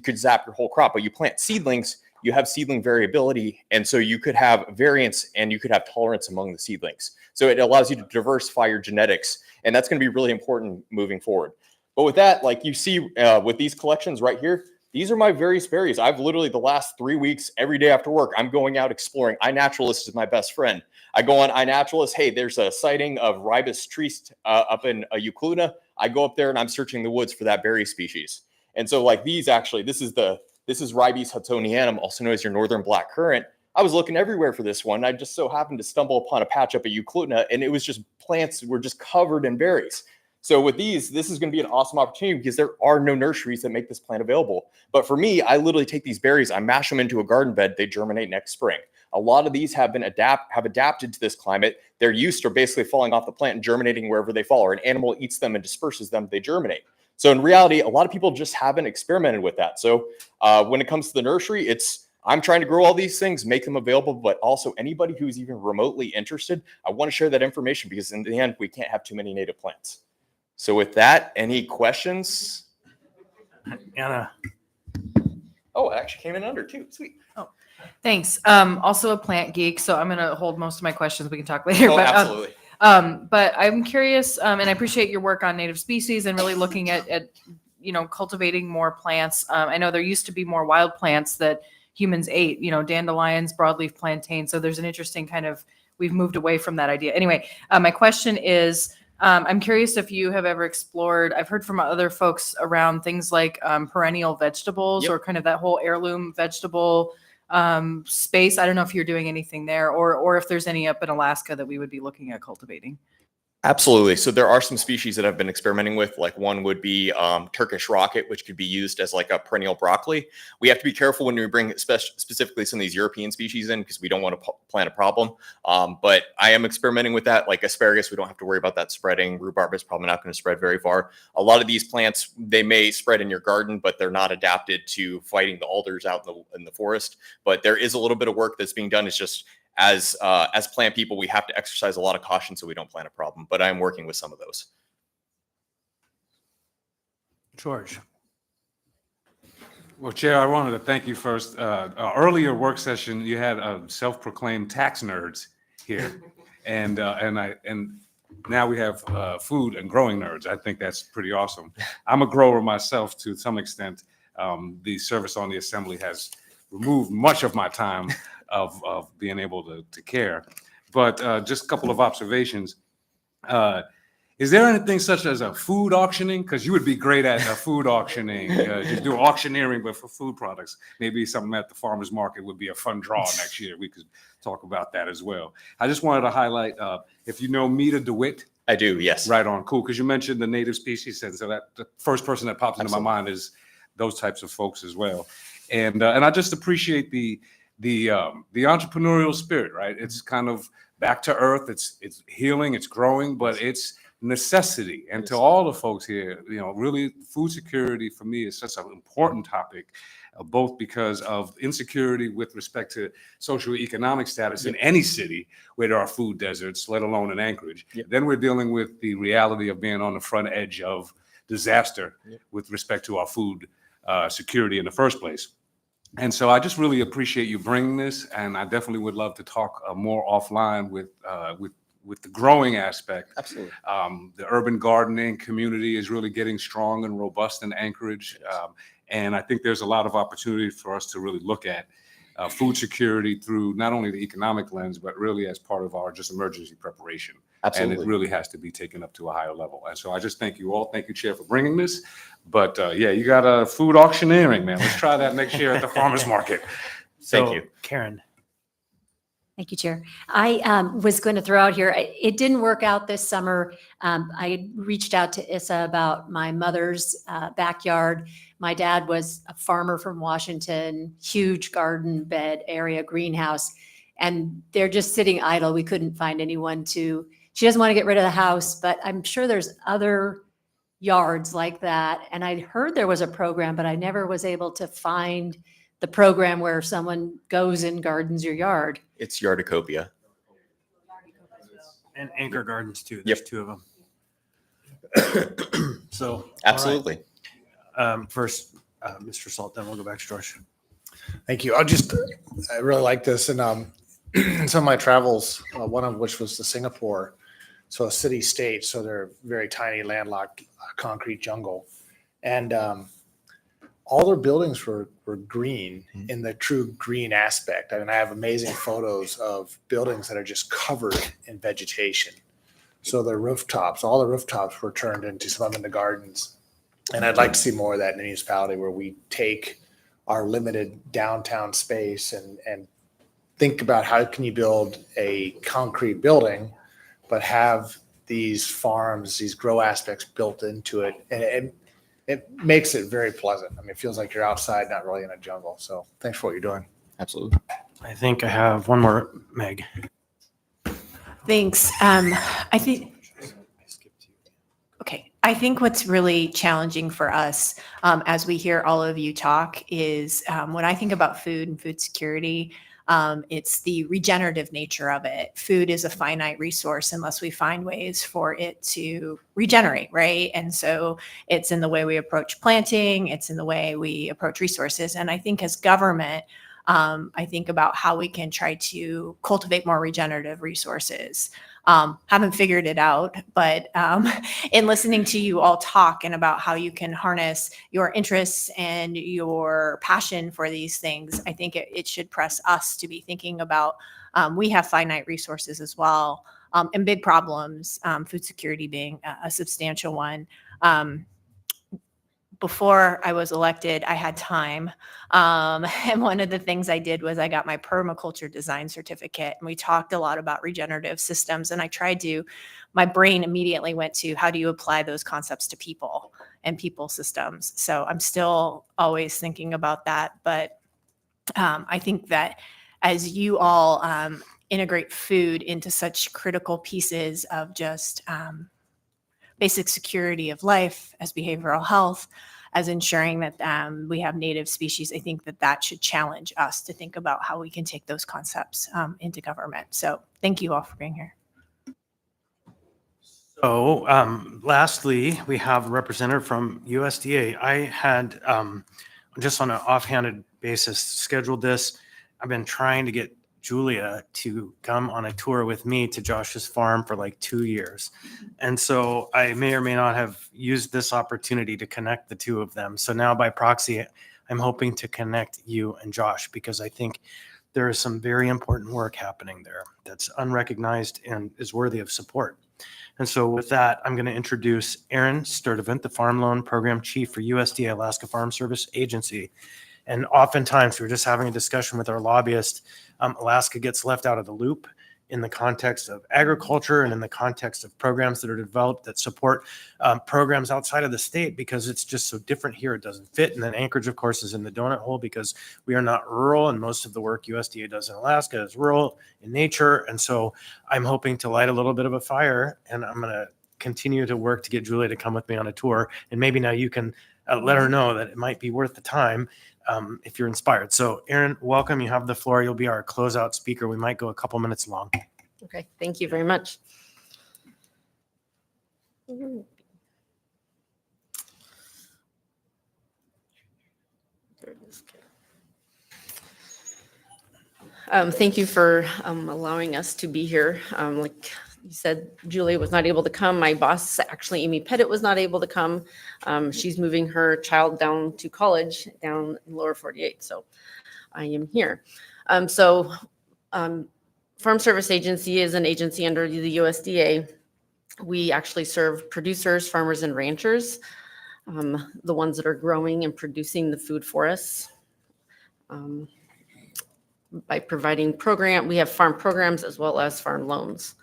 could zap your whole crop. But you plant seedlings, you have seedling variability. And so you could have variance and you could have tolerance among the seedlings. So it allows you to diversify your genetics. And that's going to be really important moving forward. But with that, like you see with these collections right here, these are my various berries. I've literally the last 3 weeks, every day after work, I'm going out exploring. iNaturalist is my best friend. I go on iNaturalist. Hey, there's a sighting of Ribes triste up in Ucluna. I go up there and I'm searching the woods for that berry species. And so like these actually, this is Ribes hudsonianum, also known as your northern black currant. I was looking everywhere for this one. I just so happened to stumble upon a patch up at Ucluna and it was just plants were just covered in berries. So with these, this is going to be an awesome opportunity because there are no nurseries that make this plant available. But for me, I literally take these berries, I mash them into a garden bed, they germinate next spring. A lot of these have adapted to this climate. Their yeast are basically falling off the plant and germinating wherever they fall, or an animal eats them and disperses them, they germinate. So in reality, a lot of people just haven't experimented with that. So when it comes to the nursery, I'm trying to grow all these things, make them available, but also anybody who's even remotely interested, I want to share that information because in the end, we can't have too many native plants. So with that, any questions? Anna. Oh, it actually came in under too. Sweet. Thanks. Also a plant geek, so I'm going to hold most of my questions. We can talk later. Oh, but, absolutely. But I'm curious, and I appreciate your work on native species and really looking at cultivating more plants. I know there used to be more wild plants that humans ate, dandelions, broadleaf plantain. So there's an interesting we've moved away from that idea. Anyway, my question is, I'm curious if you have ever explored, I've heard from other folks around things like perennial vegetables or kind of that whole heirloom vegetable space. I don't know if you're doing anything there or if there's any up in Alaska that we would be looking at cultivating. Absolutely. So there are some species that I've been experimenting with. Like one would be Turkish rocket, which could be used as like a perennial broccoli. We have to be careful when we bring specifically some of these European species in because we don't want to plant a problem. But I am experimenting with that. Like asparagus, we don't have to worry about that spreading. Rhubarb is probably not going to spread very far. A lot of these plants, they may spread in your garden, but they're not adapted to fighting the alders out in the forest. But there is a little bit of work that's being done. It's just as plant people, we have to exercise a lot of caution so we don't plant a problem, but I'm working with some of those. George. Well, Chair, I wanted to thank you first. Earlier work session, you had self-proclaimed tax nerds here, and now we have food and growing nerds. I think that's pretty awesome. I'm a grower myself to some extent. The service on the assembly has removed much of my time of being able to care. But just a couple of observations. Is there anything such as a food auctioning? Because you would be great at food auctioning. Just do auctioneering, but for food products. Maybe something at the farmer's market would be a fun draw next year. We could talk about that as well. I just wanted to highlight, if you know Meta DeWitt. I do, yes. Right on, cool. Because you mentioned the native species, and so that the first person that pops into my mind is those types of folks as well. And I just appreciate the entrepreneurial spirit, right? It's kind of back to earth. It's healing, it's growing, but it's necessity. And to all the folks here, really food security for me is such an important topic, both because of insecurity with respect to socioeconomic status in any city where there are food deserts, let alone in Anchorage. Then we're dealing with the reality of being on the front edge of disaster with respect to our food security in the first place. And so I just really appreciate you bringing this, and I definitely would love to talk more offline with the growing aspect. Absolutely. The urban gardening community is really getting strong and robust in Anchorage. And I think there's a lot of opportunity for us to really look at food security through not only the economic lens, but really as part of our just emergency preparation. Absolutely. And it really has to be taken up to a higher level. And so I just thank you all. Thank you, Chair, for bringing this. But you got a food auctioneering, man. Let's try that next year at the farmer's market. Thank you. Karen. Thank you, Chair. I was going to throw out here, it didn't work out this summer. I reached out to Issa about my mother's backyard. My dad was a farmer from Washington, huge garden bed area, greenhouse, and they're just sitting idle. We couldn't find anyone she doesn't want to get rid of the house, but I'm sure there's other yards like that. And I heard there was a program, but I never was able to find the program where someone goes and gardens your yard. It's Yardicopia. And Anchor Gardens too. There's two of them. So all right. Absolutely. First, Mr. Salt, then we'll go back to George. Thank you. I really like this. And in some of my travels, one of which was to Singapore. So a city state. So they're very tiny, landlocked concrete jungle. And all their buildings were green in the true green aspect. I mean, I have amazing photos of buildings that are just covered in vegetation. So all the rooftops were turned into some of them into gardens. And I'd like to see more of that in a municipality where we take our limited downtown space and think about how can you build a concrete building, but have these farms, these grow aspects built into it. And it makes it very pleasant. I mean, it feels like you're outside, not really in a jungle. So thanks for what you're doing. Absolutely. I think I have one more, Meg. Thanks. I think what's really challenging for us as we hear all of you talk is when I think about food and food security, it's the regenerative nature of it. Food is a finite resource unless we find ways for it to regenerate, right? And so it's in the way we approach planting, it's in the way we approach resources. And I think as government, I think about how we can try to cultivate more regenerative resources. Haven't figured it out, but in listening to you all talk and about how you can harness your interests and your passion for these things, I think it should press us to be thinking about, we have finite resources as well, and big problems, food security being a substantial one. Before I was elected, I had time. And one of the things I did was I got my permaculture design certificate. And we talked a lot about regenerative systems. And I my brain immediately went to how do you apply those concepts to people and people systems? So I'm still always thinking about that. But I think that as you all integrate food into such critical pieces of just basic security of life, as behavioral health, as ensuring that we have native species, I think that should challenge us to think about how we can take those concepts into government. So thank you all for being here. So lastly, we have a representative from USDA. I had, just on an offhanded basis, scheduled this. I've been trying to get Julia to come on a tour with me to Josh's farm for like 2 years. And so I may or may not have used this opportunity to connect the two of them. So now by proxy, I'm hoping to connect you and Josh, because I think there is some very important work happening there that's unrecognized and is worthy of support. And so with that, I'm going to introduce Aaron Sturdivant, the Farm Loan Program Chief for USDA Alaska Farm Service Agency. And oftentimes we're just having a discussion with our lobbyist. Alaska gets left out of the loop in the context of agriculture and in the context of programs that are developed that support programs outside of the state, because it's just so different here. It doesn't fit. And then Anchorage, of course, is in the donut hole because we are not rural, and most of the work USDA does in Alaska is rural in nature. And so I'm hoping to light a little bit of a fire, and I'm going to continue to work to get Julia to come with me on a tour. And maybe now you can let her know that it might be worth the time if you're inspired. So Aaron, welcome. You have the floor. You'll be our closeout speaker. We might go a couple minutes long. Okay, thank you very much. Thank you for allowing us to be here. Like you said, Julia was not able to come. My boss, actually Amy Pettit, was not able to come. She's moving her child down to college down in lower 48, so I am here. Farm Service Agency is an agency under the USDA. We actually serve producers, farmers, and ranchers, the ones that are growing and producing the food for us. By providing we have farm programs as well as farm loans.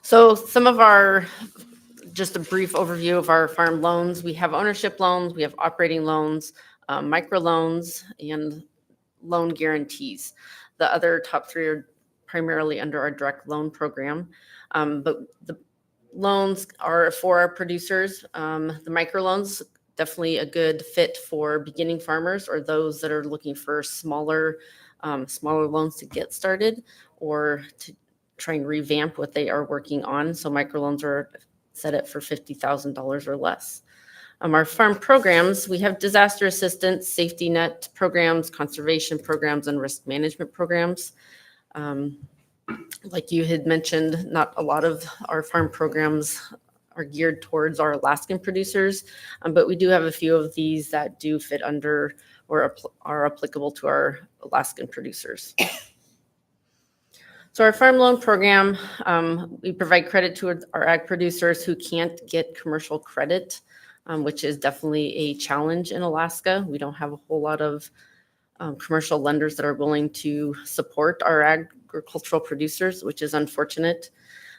So just a brief overview of our farm loans. We have ownership loans, we have operating loans, micro loans, and loan guarantees. The other top three are primarily under our direct loan program, but the loans are for our producers. The micro loans, definitely a good fit for beginning farmers or those that are looking for smaller loans to get started or to try and revamp what they are working on. So microloans are set up for $50,000 or less. Our farm programs, we have disaster assistance, safety net programs, conservation programs, and risk management programs. Like you had mentioned, not a lot of our farm programs are geared towards our Alaskan producers, but we do have a few of these that do fit under or are applicable to our Alaskan producers. So our farm loan program, we provide credit to our ag producers who can't get commercial credit, which is definitely a challenge in Alaska. We don't have a whole lot of commercial lenders that are willing to support our agricultural producers, which is unfortunate.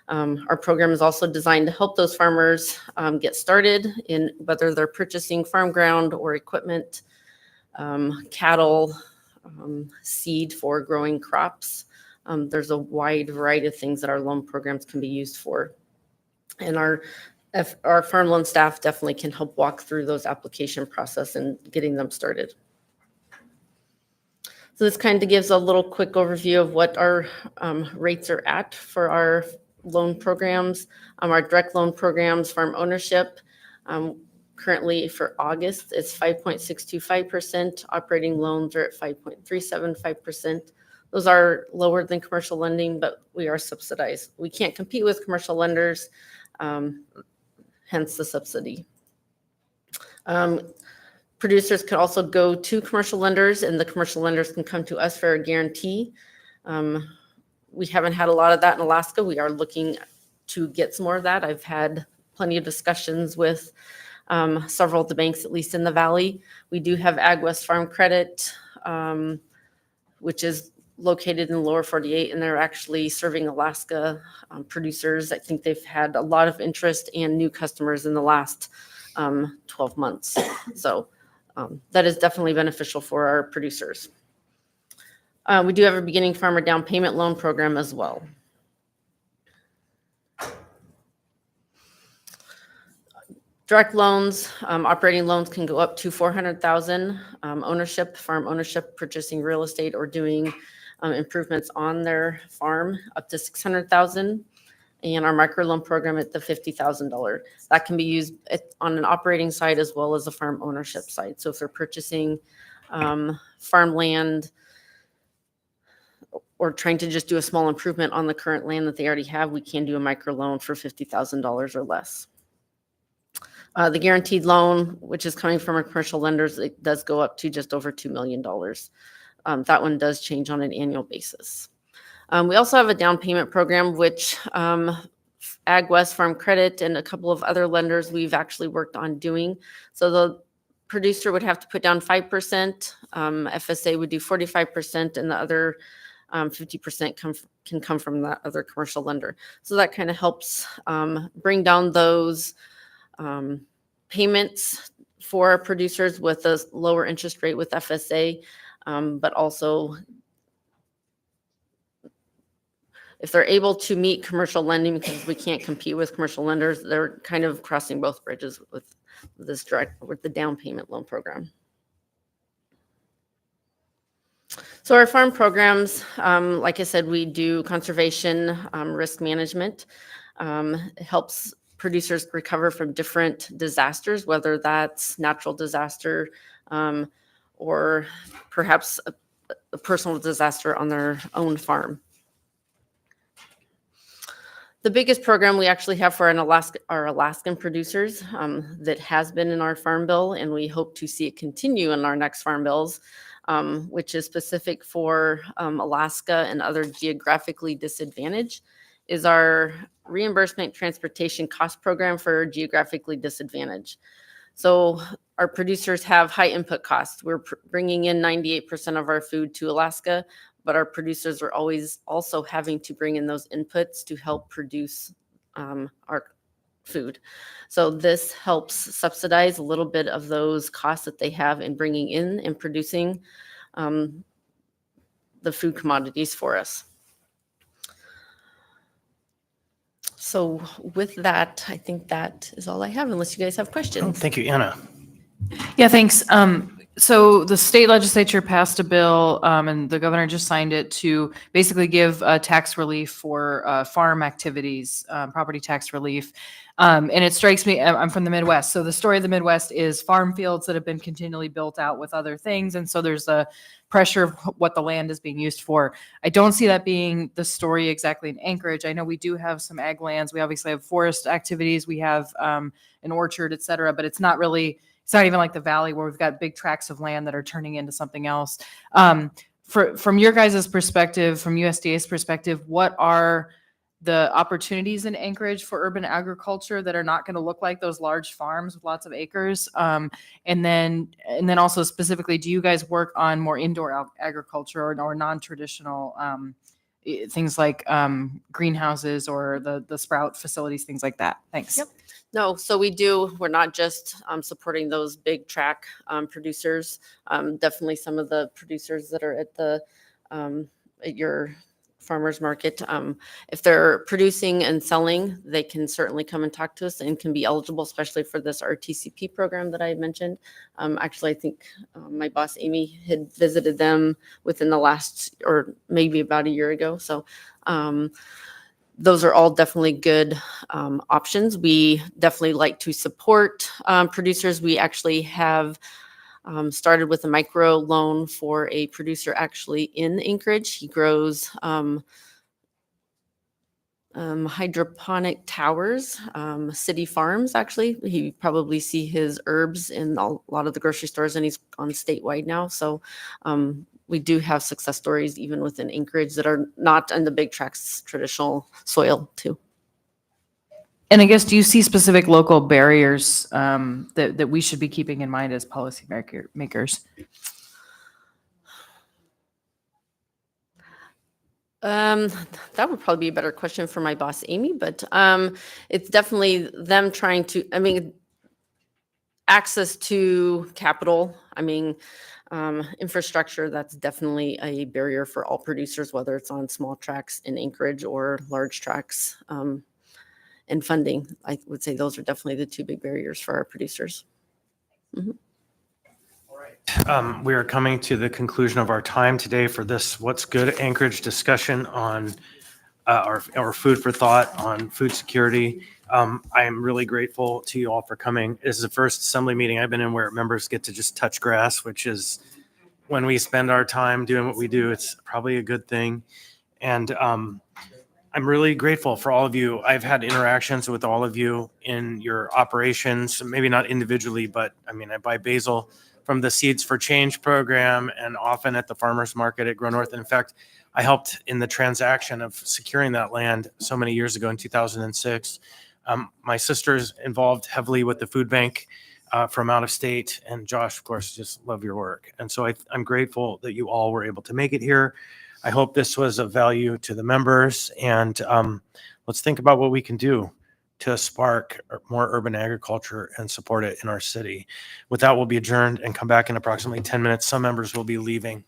Our program is also designed to help those farmers get started in whether they're purchasing farm ground or equipment, cattle, seed for growing crops. There's a wide variety of things that our loan programs can be used for. And our farm loan staff definitely can help walk through those application process and getting them started. So this kind of gives a little quick overview of what our rates are at for our loan programs. Our direct loan programs, farm ownership, currently for August, it's 5.625%. Operating loans are at 5.375%. Those are lower than commercial lending, but we are subsidized. We can't compete with commercial lenders, hence the subsidy. Producers can also go to commercial lenders, and the commercial lenders can come to us for a guarantee. We haven't had a lot of that in Alaska. We are looking to get some more of that. I've had plenty of discussions with several of the banks, at least in the Valley. We do have AgWest Farm Credit, which is located in the lower 48, and they're actually serving Alaska producers. I think they've had a lot of interest and new customers in the last 12 months. So that is definitely beneficial for our producers. We do have a beginning farmer down payment loan program as well. Direct loans, operating loans can go up to $400,000. Ownership, farm ownership, purchasing real estate or doing improvements on their farm up to $600,000. And our microloan program at the $50,000. That can be used on an operating side as well as a farm ownership side. So if they're purchasing farmland or trying to just do a small improvement on the current land that they already have, we can do a microloan for $50,000 or less. The guaranteed loan, which is coming from our commercial lenders, it does go up to just over $2 million. that one does change on an annual basis. We also have a down payment program, which Ag West Farm Credit and a couple of other lenders we've actually worked on doing. So the producer would have to put down 5%, FSA would do 45%, and the other 50% can come from that other commercial lender. So that kind of helps bring down those payments for our producers with a lower interest rate with FSA, but also if they're able to meet commercial lending, because we can't compete with commercial lenders, they're kind of crossing both bridges with the down payment loan program. So our farm programs, like I said, we do conservation, risk management. It helps producers recover from different disasters, whether that's natural disaster or perhaps a personal disaster on their own farm. The biggest program we actually have for our Alaskan producers that has been in our farm bill, and we hope to see it continue in our next farm bills, which is specific for Alaska and other geographically disadvantaged, is our reimbursement transportation cost program for geographically disadvantaged. So our producers have high input costs. We're bringing in 98% of our food to Alaska, but our producers are always also having to bring in those inputs to help produce our food. So this helps subsidize a little bit of those costs that they have in bringing in and producing the food commodities for us. So with that, I think that is all I have, unless you guys have Oh, questions. thank you, Anna. Yeah, thanks. So the state legislature passed a bill, and the governor just signed it to basically give tax relief for farm activities, property tax relief. And it strikes me, I'm from the Midwest. So the story of the Midwest is farm fields that have been continually built out with other things. And so there's a pressure of what the land is being used for. I don't see that being the story exactly in Anchorage. I know we do have some ag lands. We obviously have forest activities. We have an orchard, et cetera, but it's not even like the valley where we've got big tracts of land that are turning into something else. From your guys' perspective, from USDA's perspective, what are the opportunities in Anchorage for urban agriculture that are not going to look like those large farms with lots of acres? And then also specifically, do you guys work on more indoor agriculture or non-traditional things like greenhouses or the sprout facilities, things like that? Thanks. Yep. No, so we do. We're not just supporting those big track producers. Definitely some of the producers that are at your farmers market. If they're producing and selling, they can certainly come and talk to us and can be eligible, especially for this RTCP program that I had mentioned. Actually, I think my boss, Amy, had visited them within the last, or maybe about a year ago. So those are all definitely good options. We definitely like to support producers. We actually have started with a micro loan for a producer actually in Anchorage. He grows hydroponic towers, city farms, actually. You probably see his herbs in a lot of the grocery stores, and he's on statewide now. So we do have success stories even within Anchorage that are not in the big tracts traditional soil too. And I guess, do you see specific local barriers that we should be keeping in mind as policy makers? That would probably be a better question for my boss, Amy, but it's definitely them trying to, access to capital. Infrastructure, that's definitely a barrier for all producers, whether it's on small tracts in Anchorage or large tracts. And funding, I would say those are definitely the two big barriers for our producers. Mm-hmm. We are coming to the conclusion of our time today for this What's Good Anchorage discussion on our food for thought on food security. I am really grateful to you all for coming. This is the first assembly meeting I've been in where members get to just touch grass, which is when we spend our time doing what we do, it's probably a good thing. And I'm really grateful for all of you. I've had interactions with all of you in your operations, maybe not individually, but I buy basil from the Seeds for Change program and often at the farmers market at Grow North. In fact, I helped in the transaction of securing that land so many years ago in 2006. My sister's involved heavily with the food bank from out of state. And Josh, of course, just love your work. And so I'm grateful that you all were able to make it here. I hope this was of value to the members. And let's think about what we can do to spark more urban agriculture and support it in our city. With that, we'll be adjourned and come back in approximately 10 minutes. Some members will be leaving.